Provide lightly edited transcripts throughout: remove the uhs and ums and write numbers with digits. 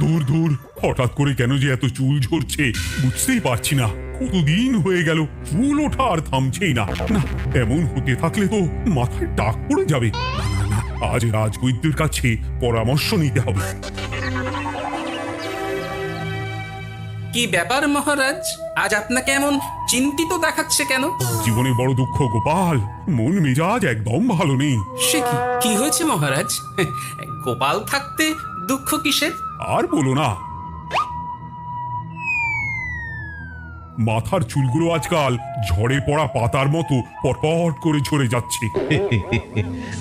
দূর দূর, হঠাৎ করে কেন যে এত চুল ঝরছে বুঝতেই পারছি না। কতদিন হয়ে গেল চুল ওঠা আর থামছেই না। না, এমন হতে থাকলে তো মাথায় টাক পড়ে যাবে। না না না, আজ রাজবৈদ্যের কাছে পরামর্শ নিতে হবে। কি ব্যাপার মহারাজ, আজ আপনাকে এমন চিন্তিত দেখাচ্ছে কেন? জীবনে বড় দুঃখ গোপাল, মন মেজাজ একদম ভালো নেই। সে কি হয়েছে মহারাজ? গোপাল থাকতে দুঃখ কিসের? আর বলো না, মাথার চুলগুলো আজকাল ঝড়ে পড়া পাতার মতো পটপট করে ঝরে যাচ্ছে।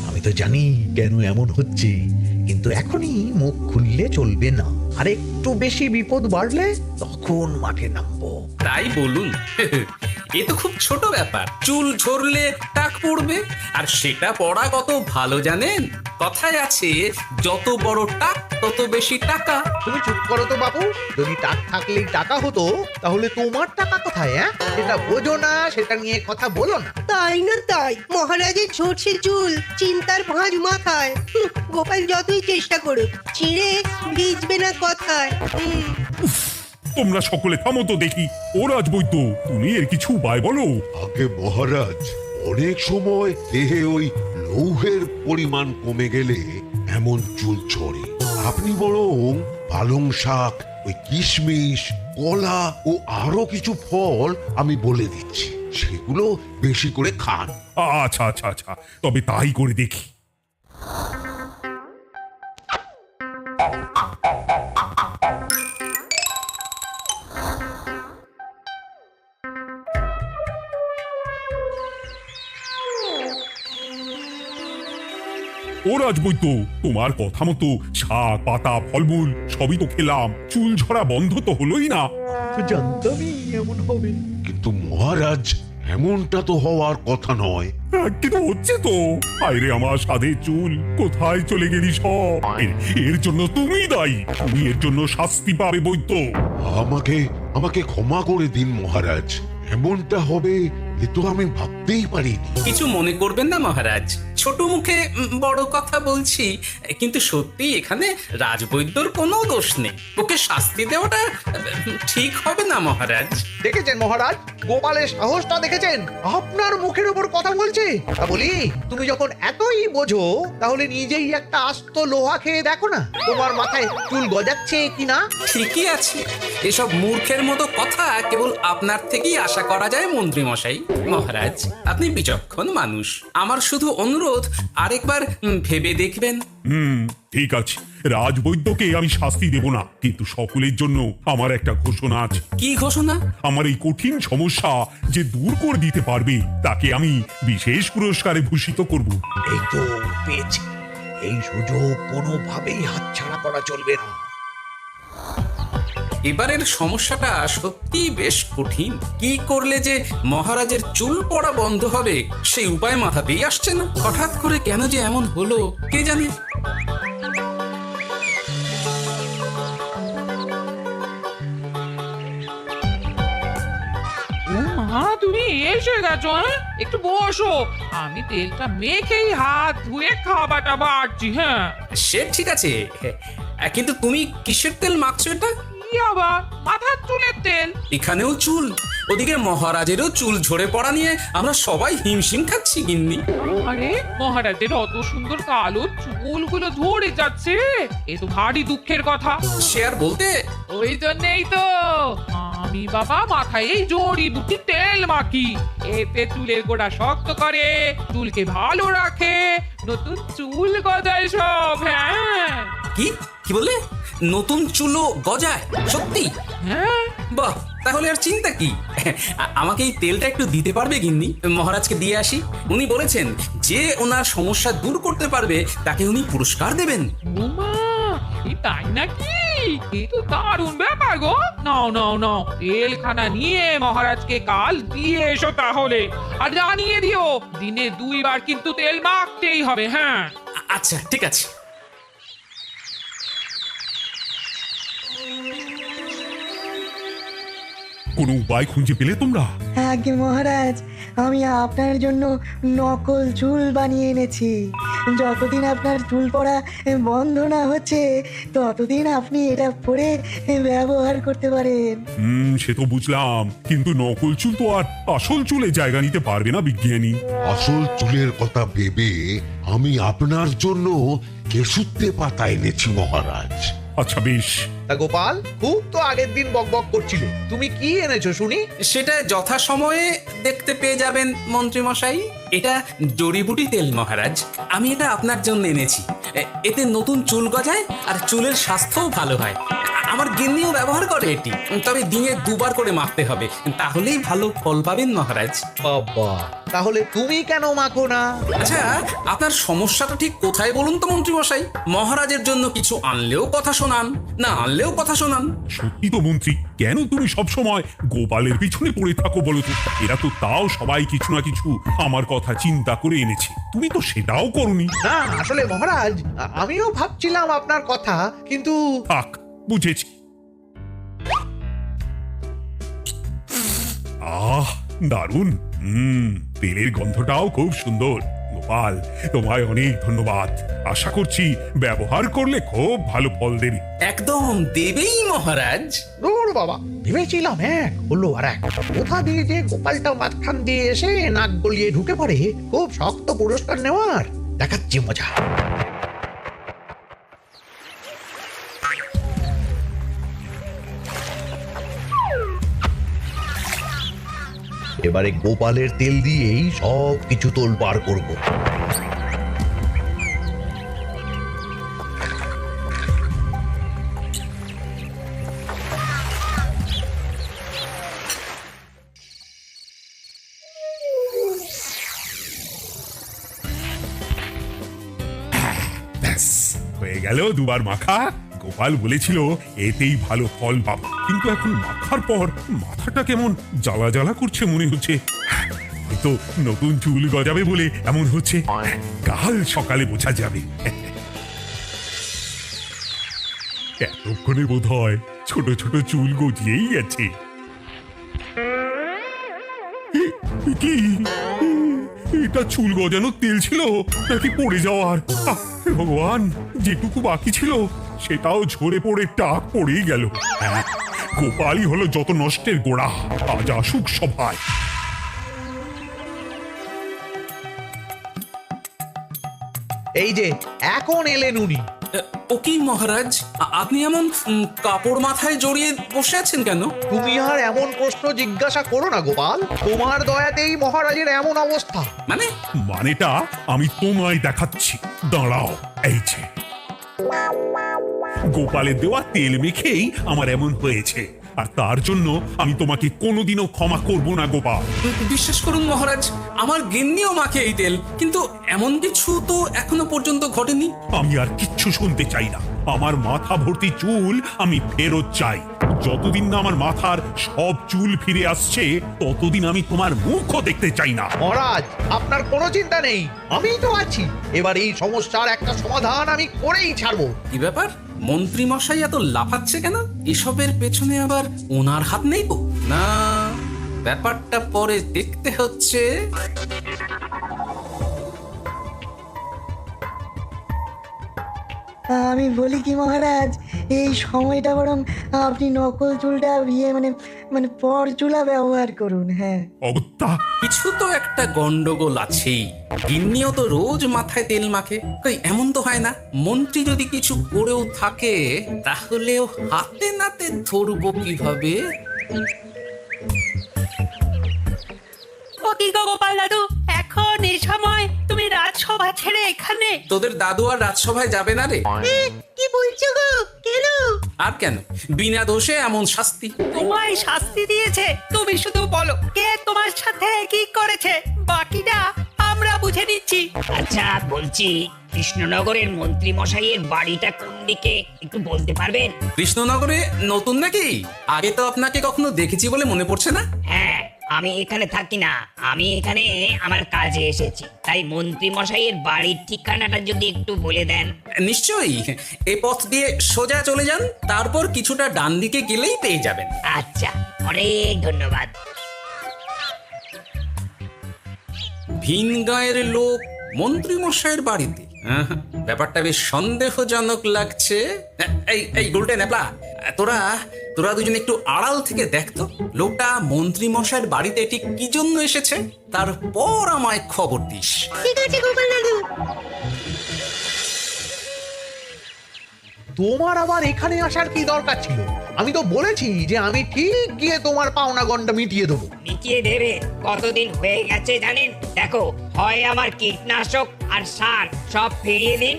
আমি তো জানি কেন এমন হচ্ছে, কিন্তু এখনই মুখ খুললে চলবে না। আর একটু বেশি বিপদ বাড়লে তখন মাঠে নামবো। তাই বলুন। এ তো খুব ছোট ব্যাপার, চুল ঝরলে টাক পড়বে, আর সেটা পড়া কত ভালো জানেন? কথায় আছে, যত বড় টাক তত বেশি টাকা। তুমি চুপ করো তো বাবু। যদি টাক থাকলেই টাকা হতো, তাহলে তোমার টাকা কোথায়? সেটা বোঝো না, সেটা নিয়ে কথা বলো না। তাই না তাই, মহারাজের ঝরছে চুল, চিন্তার ভাঁজ মাথায়। গোপাল যতই চেষ্টা করুক, ছিঁড়ে ভিজবে না কথায়। তোমরা সকলে থামো তো দেখি। ও রাজবৈদ্য, তুমি এর কিছু উপায় বলো। আগে মহারাজ, অনেক সময় দেহে ওই লৌহের পরিমাণ কমে গেলে এমন চুল ঝরে। আপনি বরং পালং শাক, ওই কিশমিশ, কলা ও আরো কিছু ফল আমি বলে দিচ্ছি, সেগুলো বেশি করে খান। আচ্ছা আচ্ছা আচ্ছা, তবে তাই করে দেখি। ও রাজবৈদ্য, তোমার কথা মতো শাক পাতা ফলমূল সবই তো খেলাম, চুল ঝরা বন্ধ তো হলোই না। জানতামই এমন হবে। কিন্তু মহারাজ, এমনটা তো হওয়ার কথা নয়। কিন্তু হচ্ছে তো। আরে আমার সাধের চুল, কোথায় চলে গেলি সব? এর জন্য তুমি দায়ী, তুমি এর জন্য শাস্তি পাবে বৈদ্য। আমাকে আমাকে ক্ষমা করে দিন মহারাজ, এমনটা হবে এ তো আমি ভাবতেই পারিনি। কিছু মনে করবেন না মহারাজ, ছোট মুখে বড় কথা বলছি, কিন্তু সত্যি এখানে রাজবৈদ্যর কোনো দোষ নেই। ওকে শাস্তি দেওয়াটা ঠিক হবে না মহারাজ। দেখেছেন মহারাজ, গোপালের সাহসটা দেখেছেন? আপনার মুখের উপর কথা বলছে। তা বলি, তুমি যখন এতই বোঝো, তাহলে নিজেই একটা আস্ত লোহা খেয়ে দেখো না, তোমার মাথায় চুল গজাচ্ছে কিনা। ঠিকই আছে, এসব মূর্খের মতো কথা কেবল আপনার থেকেই আশা করা যায় মন্ত্রী মশাই। মহারাজ, আপনি বিচক্ষণ মানুষ, আমার শুধু অনুরোধ, আরেকবার ভেবে দেখবেন। ঠিক আছে, রাজবৈদ্যকে আমি শাস্তি দেব না, কিন্তু সকলের জন্য আমার একটা ঘোষণা আছে। কি ঘোষণা? আমার এই কঠিন সমস্যা যে দূর করে দিতে পারবে, তাকে আমি বিশেষ পুরস্কারে ভূষিত করব। এই তো পেয়েছি, এই সুযোগ কোনোভাবেই হাতছাড়া করা চলবে না। এবারের সমস্যাটা সত্যি বেশ কঠিন। কি করলে যে মহারাজের চুল পড়া বন্ধ হবে সেই উপায় মাথাতেই আসছে না। হঠাৎ করে কেন যে এমন হলো কে জানে। মা, তুমি এসে গেছো? একটু বসো, আমি তেলটা মেখেই হাত ধুয়ে খাবারটা বাড়ছি। হ্যাঁ, সে ঠিক আছে, কিন্তু তুমি কিসের তেল মাখছো এটা? কি আবার মাথার চুলের তেল? এখানেও চুল, ওদিকে মহারাজেরও চুল ঝরে পড়া নিয়ে আমরা সবাই হিমশিম খাচ্ছি গিন্নি। আরে, মহারাজের অত সুন্দর কালো চুলগুলো ঝরে যাচ্ছে, এ তো ভারী দুঃখের কথা। সে আর বলতে, ওই জন্যই তো আমি বাবা মাথায় এই জড়িবুটি তেল মাখি। এতে চুলের গোড়া শক্ত করে, চুলকে ভালো রাখে, নতুন চুল গজায় সব। হ্যাঁ। কি কি বলে? নতুন চুলও গজায়? সত্যি? হ্যাঁ। বাহ, তাহলে আর চিন্তা কি। আমাকে এই তেলটা একটু দিতে পারবে গিন্নি? মহারাজকে দিয়ে আসি। উনি বলেছেন যে ওনার সমস্যা দূর করতে পারবে তাকে উনি পুরস্কার দেবেন। উমা, এই তাই নাকি? এই তো দারুণ ব্যাপার গো। নাও নাও নাও, তেলখানা নিয়ে মহারাজকে কাল দিয়ে এসো তাহলে। আর জানিয়ে দিও, দিনে 2 বার কিন্তু তেল মাখতেই হবে। হ্যাঁ। আচ্ছা, ঠিক আছে। কোনো উপায় খুঁজে পেলে তোমরা? আগে মহারাজ, আমি আপনার জন্য নকল চুল বানিয়ে এনেছি। যতদিন আপনার চুল পড়া বন্ধ না হচ্ছে ততদিন আপনি এটা পরে ব্যবহার করতে পারেন। সে তো বুঝলাম, কিন্তু নকল চুল তো আর আসল চুলে জায়গা নিতে পারবে না বিজ্ঞানী। আসল চুলের কথা ভেবে আমি আপনার জন্য কেশুত্তে পাতা এনেছি মহারাজ। আচ্ছা বেশ। তা গোপাল, খুব তো আগের দিন বকবক করছিলে, তুমি কি এনেছো শুনি? সেটা যথাসময়ে দেখতে পেয়ে যাবেন মন্ত্রী মশাই। এটা জড়িবুটি তেল মহারাজ, আমি এটা আপনার জন্য এনেছি। এতে নতুন চুল গজায় আর চুলের স্বাস্থ্যও ভালো হয়। আমার গিন্নিও ব্যবহার করে এটি, তবে দিনে 2 বার করে মাখতে হবে, তাহলেই ভালো ফল পাবেন মহারাজ। বাবা, তাহলে তুমি কেন মাখো না? আচ্ছা, আপনার সমস্যাটা ঠিক কোথায় বলুন তো মন্ত্রী মশাই? মহারাজের জন্য কিছু আনলেও কথা শোনান, না আনলেও কথা শোনান। সত্যি তো মন্ত্রী, কেন তুমি সব সময় গোপালের পিছনে পড়ে থাকো বলো তো? এরা তো তাও সবাই কিছু না কিছু আমার কথা চিন্তা করে এনেছে, তুমি তো সেটাও করনি। না আসলে মহারাজ, আমিও ভাবছিলাম আপনার কথা, কিন্তু থাক, বুঝেছি। আহ, দারুণ। তেলের গন্ধটাও খুব সুন্দর। গোপাল, তোমায় অনেক ধন্যবাদ। আশা করছি ব্যবহার করলে খুব ভালো ফল দেবে। একদম দেবেই মহারাজ। দূর বাবা, ভেবেছিলাম এক হলো আর এক। কোথা দিয়ে যে গোপালটা মাঝখান দিয়ে এসে নাক গলিয়ে ঢুকে পড়ে, খুব শক্ত পুরস্কার নেওয়ার। দেখাচ্ছি মজা। এবারে গোপালের তেল দিয়েই সব কিছু তোলপাড় করব। ব্যাস, হয়ে গেল 2 বার মাখা। গোপাল বলেছিল এতেই ভালো ফল পাবো, কিন্তু এখন মাখার পর মাথাটা কেমন জ্বালা জ্বালা করছে মনে হচ্ছে। হয়তো নতুন চুল গজাবে বলে এমন হচ্ছে, কাল সকালে বোঝা যাবে। এতক্ষণে বোধ হয় ছোট ছোট চুল গজিয়েই গেছে। কি এটা চুল গজানোর তেল ছিল নাকি পড়ে যাওয়ার? ভগবান, যেটুকু বাকি ছিল সেটাও ঝরে পড়ে টাক পড়েই গেল। গোপালই হলো যত নষ্টের গোড়া। আজ আসুক সভায়। এই যে এখন এলেন উনি। ও কি মহারাজ, আপনি এমন কাপড় মাথায় জড়িয়ে বসে আছেন কেন? তুমি আর এমন প্রশ্ন জিজ্ঞাসা করো না গোপাল, তোমার দয়াতেই মহারাজের এমন অবস্থা। মানেটা আমি তোমায় দেখাচ্ছি, দাঁড়াও। এই যে গোপালের দেওয়া তেল মেখেই আমার এমন হয়েছে, আর তার জন্য আমি তোমাকে কোনোদিনও ক্ষমা করব না গোপাল। বিশ্বাস করুন মহারাজ, আমার গিন্নিও মাখে এই তেল, কিন্তু এমন কিছু তো এখনো পর্যন্ত ঘটেনি। আমি আর কিচ্ছু শুনতে চাই না। আমার মাথা ভর্তি চুল আমি ফেরত চাই। যতদিন না আমার মাথার সব চুল ফিরে আসছে ততদিন আমি তোমার মুখও দেখতে চাই না। মহারাজ, আপনার কোনো চিন্তা নেই, আমিই তো আছি। এবার এই সমস্যার একটা সমাধান আমি করেই ছাড়বো। কি ব্যাপার, মন্ত্রী মশাই এত লাফাচ্ছে কেন? এসবের পেছনে আবার ওনার হাত নেই তো? না, ব্যাপারটা পরে দেখতে হচ্ছে। আমি বলি কি মহারাজ, এই সময়টা বরং আপনি নকল চুলটা মানে পর চুলা ব্যবহার করুন। হ্যাঁ, অগত্যা, কিছু তো একটা গন্ডগোল আছেই। গিন্নিও তো রোজ মাথায় তেল মাখে, কই এমন তো হয় না। মন্ত্রী যদি কিছু করেও থাকে তাহলেও হাতে নাতে ধরবো কিভাবে? ও কি গো গোপাল দাদু, এখন এই সময় তুমি রাজসভা ছেড়ে এখানে? তোদের দাদু আর রাজসভায় যাবে না রে? কি বলছো গো? কেন? আর কেন, বিনা দোষে এমন শাস্তি। তোমায় শাস্তি দিয়েছে, তুমি শুধু বলো কে তোমার সাথে কি করেছে, বাকিটা আমরা বুঝে নিচ্ছি। আচ্ছা বলছি, কৃষ্ণনগরের মন্ত্রী মশাইয়ের বাড়িটা কোন দিকে একটু বলতে পারবেন? কৃষ্ণনগরে নতুন নাকি? আগে তো আপনাকে কখনো দেখেছি বলে মনে পড়ছে না। হ্যাঁ, আমি এখানে থাকি না, আমি এখানে আমার কাজে এসেছি, তাই মন্ত্রী মশাইয়ের বাড়ির ঠিকানাটা যদি একটু বলে দেন। নিশ্চয়ই, এ পথ দিয়ে সোজা চলে যান, তারপর কিছুটা ডান দিকে গেলেই পেয়ে যাবেন। আচ্ছা, অনেক ধন্যবাদ। ভিন গাঁয়ের লোক মন্ত্রী মশাইয়ের বাড়িতে, ব্যাপারটা বেশ সন্দেহজনক লাগছে। এই গুলটে নেপলা, তোরা দুজন একটু আড়াল থেকে দেখতো লোকটা মন্ত্রী মশাইয়ের বাড়িতে ঠিক কি জন্য এসেছে, তারপর আমায় খবর দিস। ঠিক আছে গোপাল দাদু। তোমার আবার এখানে আসার কি দরকার ছিল? আমি তো বলেছি যে আমি ঠিক গিয়ে তোমার পাওনা গন্ডা মিটিয়ে দেবো। মিটিয়ে দেবে? কতদিন হয়ে গেছে জানেন? দেখো, হয় আমার কীটনাশক আর সার সব ফিরিয়ে দিন,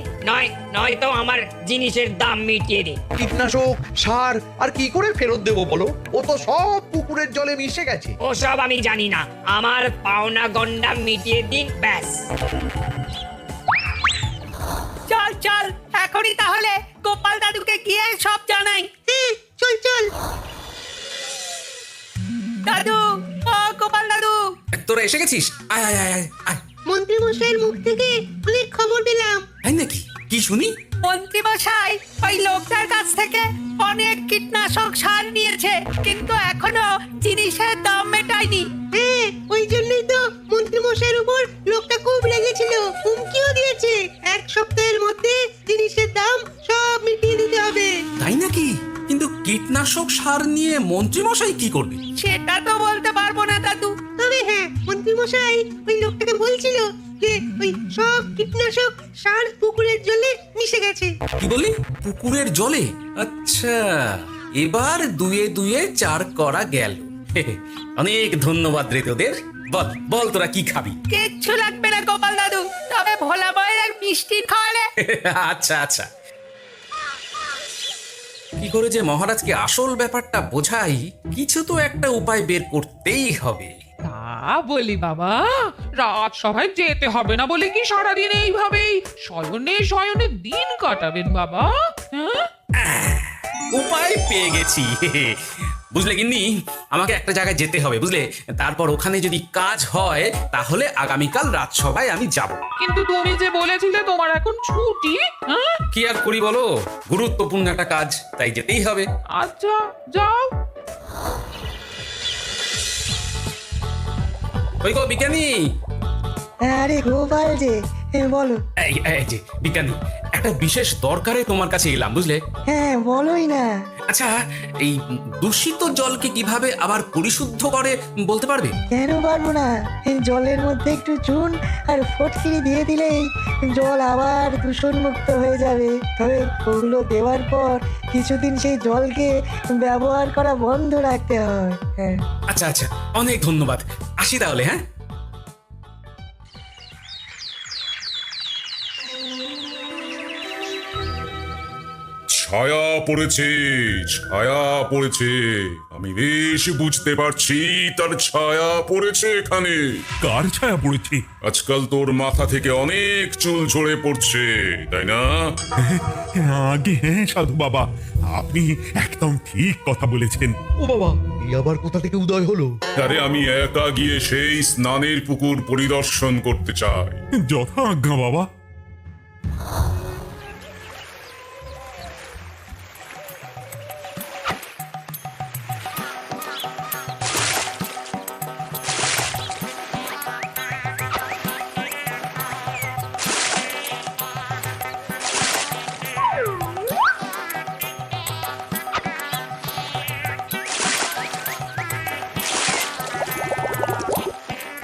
নয়তো আমার জিনিসের দাম মিটিয়ে দিন। কীটনাশক, সার আর কি করে ফেরত দেবো বলো? ও তো সব পুকুরের জলে মিশে গেছে। ওসব আমি জানি না, আমার পাওনা গন্ডা মিটিয়ে দিন, ব্যাস। চল চল, এখনই তাহলে গোপাল দাদুকে গিয়ে সব জানাই। চল চল। দাদু, ও গোপাল দাদু। তোরা এসে গেছিস? আয় আয় আয় আয় আয়। মন্ত্রী মশাইয়ের মুখ থেকে অনেক খবর পেলাম। তাই নাকি? কি শুনি? মন্ত্রী মশাই ওই লোকটার কাছ থেকে অনেক কীটনাশক সার নিয়েছে, কিন্তু এখনো জিনিসের দাম মেটায়নি। হ্যাঁ, ওই জন্যই তো মন্ত্রী মশাইয়ের উপর লোকটা খুব লেগেছিল, হুমকিও দিয়েছে 1 সপ্তাহের মধ্যে জিনিসের দাম সব মিটিয়ে দিতে হবে। তাই নাকি? কিন্তু কীটনাশক সার নিয়ে মন্ত্রী মশাই কি করবে? সেটা তো বলতে পারবো না দাদু। তবে হ্যাঁ, মন্ত্রী মশাই ওই লোকটাকে বলছিল যে ওই সব কীটনাশক সার পুকুরের জলে মিশে গেছে। কি বলি? পুকুরের জলে? আচ্ছা, এবার দুয়ে দুয়ে 4 করা গেল। অনেক ধন্যবাদ রে তোদের। বল তোরা কি খাবি? কিচ্ছু লাগবে না গোপাল দাদু, তবে ভোলা বয়ের এক মিষ্টি খাওয়ালে। আচ্ছা আচ্ছা। কি করে যে মহারাজকে আসল ব্যাপারটা বোঝাই, কিছু তো একটা উপায় বের করতেই হবে। তা বলি বাবা, রাত সভায় যেতে হবে না বলে কি সারাদিন এইভাবেই শয়নে শয়নে দিন কাটাবেন বাবা? হ্যাঁ, উপায় পেয়ে গেছি। বুঝলে গিন্নি, আমাকে একটা জায়গায় যেতে হবে, বুঝলে? তারপর ওখানে যদি কাজ হয় তাহলে আগামীকাল রাজসভায় আমি যাব। কিন্তু তুমি যে বলেছিলে তোমার এখন ছুটি। হ্যাঁ, কি আর করি বলো, গুরুত্বপূর্ণ একটা কাজ, তাই যেতেই হবে। আচ্ছা যাও। ওই গো বিজ্ঞানী, আরে গোপাল যে, বলো। এই যে বিজ্ঞানী, একটা বিশেষ দরকারে তোমার কাছে এলাম, বুঝলে? হ্যাঁ, বলোই না। আচ্ছা, এই দূষিত জলকে কিভাবে আবার পরিশুদ্ধ করে বলতে পারবে? কেন পারবো না? এই জলের মধ্যে একটু চুন আর ফটকিরি দিয়ে দিলেই জল আবার দূষণমুক্ত হয়ে যাবে। তবে ওগুলো দেওয়ার পর কিছুদিন সেই জলকে ব্যবহার করা বন্ধ রাখতে হয়। হ্যাঁ। আচ্ছা আচ্ছা, অনেক ধন্যবাদ, আসি তাহলে। হ্যাঁ, ছায়া পড়েছে, ছায়া পড়েছে, আমি বেশ বুঝতে পারছি তার ছায়া পড়েছে এখানে। কার ছায়া পড়েছে? আজকাল তোর মাথা থেকে অনেক চুল ঝরে পড়ছে, তাই না? আগে হ্যাঁ সাধু বাবা, আপনি একদম ঠিক কথা বলেছেন। ও বাবা, এই আবার কোথা থেকে উদয় হলো? আরে আমি একা গিয়ে সেই স্নানের পুকুর পরিদর্শন করতে চাই। যথা আজ্ঞা বাবা।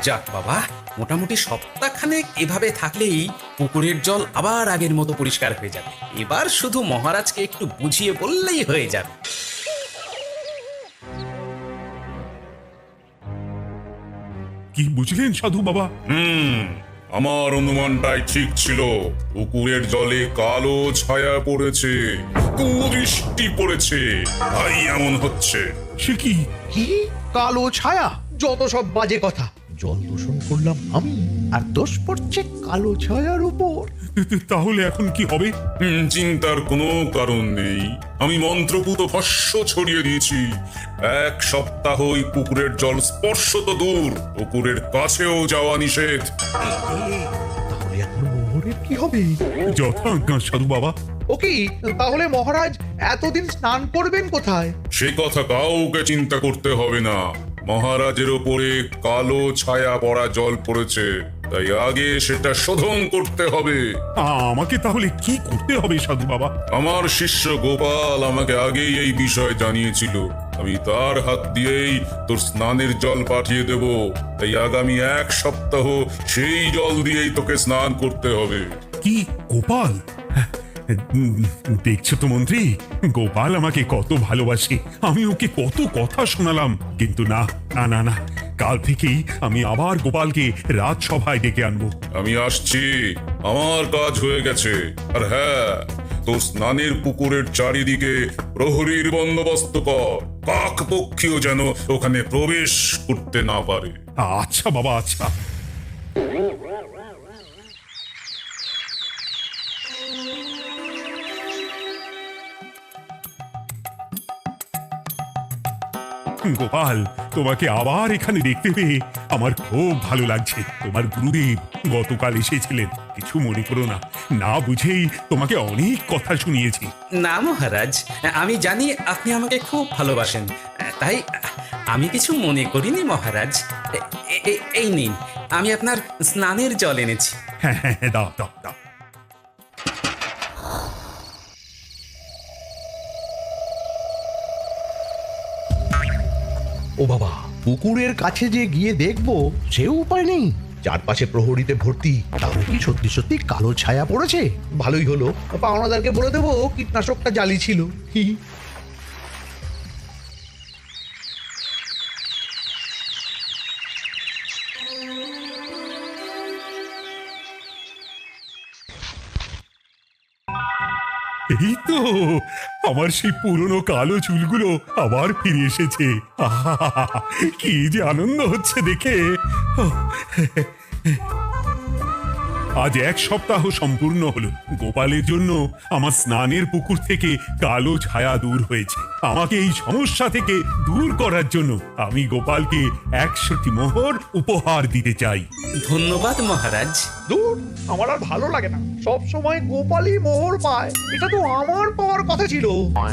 যাক বাবা, মোটামুটি সপ্তাহখানেক এভাবে থাকলেই পুকুরের জল আবার আগের মতো পরিষ্কার হয়ে যাবে। এবার শুধু মহারাজকে একটু বুঝিয়ে বললেই হয়ে যাবে। কি বুঝলেন সাধু বাবা? আমার অনুমানটাই ঠিক ছিল। পুকুরের জলে কালো ছায়া পড়েছে, কুদৃষ্টি পড়েছে, তাই এমন হচ্ছে। সে কি? কি কালো ছায়া? যত সব বাজে কথা। জল দূষণ করলাম আমি, আর দোষ পড়ছে কালো ছায়ার উপর। তাহলে এখন কি হবে? চিন্তার কোনো কারণ নেই। আমি মন্ত্রপুত ভস্য ছড়িয়ে দিয়েছি। 1 সপ্তাহ ওই পুকুরের জল স্পর্শ তো দূর, পুকুরের কাছেও যাওয়া নিষেধ। তাহলে এখন মোহরের কি হবে? যথাজ্ঞা সাধু বাবা। ও কি, তাহলে মহারাজ এতদিন স্নান করবেন কোথায়? সে কথা কাউকে চিন্তা করতে হবে না। মহারাজের ওপরে কালো ছায়া পড়া জল পড়েছে, তাই আগে সেটা শোধন করতে হবে। আমাকে তাহলে কি করতে হবে সাধু বাবা? আমার শিষ্য গোপাল আমাকে আগেই এই বিষয় জানিয়েছিল। আমি তার হাত দিয়েই তোর স্নানের জল পাঠিয়ে দেব। তাই আগামী 1 সপ্তাহ সেই জল দিয়েই তোকে স্নান করতে হবে। কি গোপাল? দেখছো তো মন্ত্রী, গোপাল আমাকে কত ভালোবাসে। আমি ওকে কত কথা শোনালাম, কিন্তু না না না না, কাল থেকেই আমি আবার গোপালকে রাজসভায় ডেকে আনবো। আমি আসছি, আমার কাজ হয়ে গেছে। আর হ্যাঁ, তোর স্নানের পুকুরের চারিদিকে প্রহরীর বন্দোবস্ত কর। কাক পক্ষীও যেন ওখানে প্রবেশ করতে না পারে। আচ্ছা বাবা, আচ্ছা। গোপাল, তোমাকে আবার এখানে দেখতে পেয়ে আমার খুব ভালো লাগছে। তোমার গুরুদেব গতকাল এসেছিলেন, কিছু মনে করো না। না বুঝেই তোমাকে অনেক কথা শুনিয়েছি। না মহারাজ, আমি জানি আপনি আমাকে খুব ভালোবাসেন, তাই আমি কিছু মনে করিনি মহারাজ। এই নিন, আমি আপনার স্নানের জল এনেছি। হ্যাঁ হ্যাঁ হ্যাঁ, দাও দাও দাও। ও বাবা, পুকুরের কাছে যে গিয়ে দেখবো সেও উপায় নেই। চারপাশে প্রহরীতে ভর্তি, তাহলে কি সত্যি সত্যি কালো ছায়া পড়েছে? ভালোই হলো, পাওনাদারকে বলে দেবো কীটনাশকটা জালি ছিল। হি হি। এই তো আমার সেই পুরনো কালো চুলগুলো আবার ফিরে এসেছে। আহা, কি যে আনন্দ হচ্ছে দেখে। আজ 1 সপ্তাহ সম্পূর্ণ হলো। গোপালের জন্য আমার স্নানের পুকুর থেকে কালো ছায়া দূর হয়েছে। আমাকে এই সমস্যা থেকে দূর করার জন্য আমি গোপালকে 100টি মোহর উপহার দিতে চাই। ধন্যবাদ মহারাজ। দূর, আমার আর ভালো লাগে না। সব সময় গোপালই মোহর পায়, এটা তো আমার পাওয়ার কথা ছিল।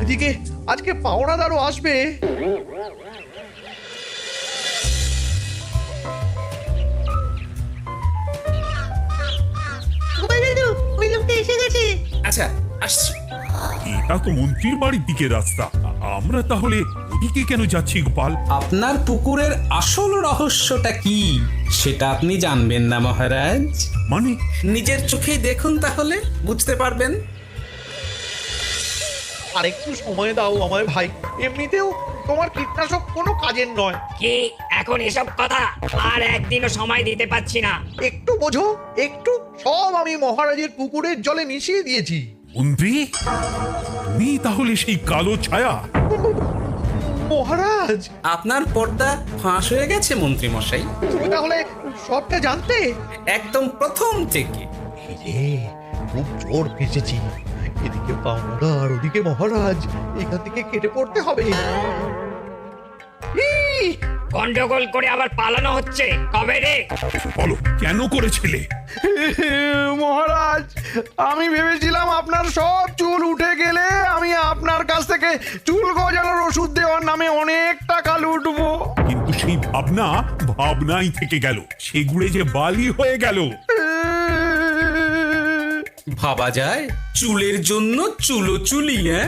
এদিকে আজকে পাওনাদারও আসবে। গোপাল দাদু, ওই লোকটা এসে গেছে। আচ্ছা, আসছি। এটা তো মন্ত্রীর বাড়ির দিকে রাস্তা। আমরা তাহলে ওদিকে কেন যাচ্ছি গোপাল? আপনার পুকুরের আসল রহস্যটা কি সেটা আপনি জানবেন না মহারাজ? মানে নিজের চোখেই দেখুন, তাহলে বুঝতে পারবেন। আর একটু সময় দাও আমায় ভাই, এমনিতেও তোমার কীটনাশক কোনো কাজের নয়। কি এখন এসব কথা? আর একদিনও সময় দিতে পারছি না। একটু বোঝো, একটু। সব আমি মহারাজের পুকুরের জলে মিশিয়ে দিয়েছি। মন্ত্রী, তুমি তাহলে সেই কালো ছায়া? মহারাজ, আপনার পর্দা ফাঁস হয়ে গেছে মন্ত্রী মশাই। তুমি তাহলে সবটা জানতে? একদম প্রথম থেকে। রে, খুব জোর ফেসেছি। এদিকে পাওনাদার, ওদিকে মহারাজ, এখান থেকে কেটে পড়তে হবে। ই! গন্ডগোল করে আবার পালানো হচ্ছে কবে রে? বলো, কেন করেছিলে? মহারাজ, আমি ভেবেছিলাম আপনার সব চুল উঠে গেলে আমি আপনার কাছ থেকে চুল গজানোর ওষুধ দেওয়ার নামে অনেক টাকা লুটবো। কিন্তু সেই ভাবনা ভাবনাই থেকে গেল, সেগুড়ে যে বালি হয়ে গেল। ভাবা যায় চুলের জন্য চুলো চুলি, হ্যাঁ?